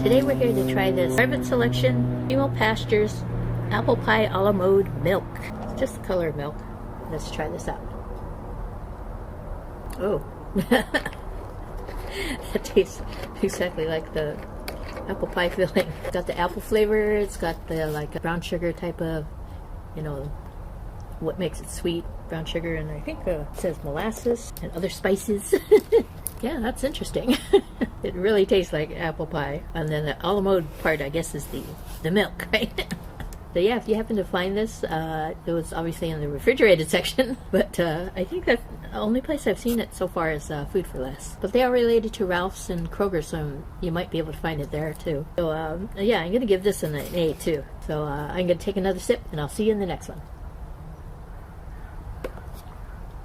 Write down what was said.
Today we're here to try this Private Selection Primo Pastures Apple Pie a la Mode Milk. It's just the color of milk. Let's try this out. Oh, that tastes exactly like the apple pie filling. It's got the apple flavor. It's got the like brown sugar type of, you know, what makes it sweet, brown sugar, and I think it says molasses and other spices. Yeah, that's interesting. It really tastes like apple pie. And then the a la mode part, I guess, is the milk, right? So yeah, if you happen to find this, it was obviously in the refrigerated section, but I think that's the only place I've seen it so far is Food 4 Less. But they are related to Ralph's and Kroger, so you might be able to find it there too. So yeah, I'm going to give this an A too. So I'm going to take another sip, and I'll see you in the next one.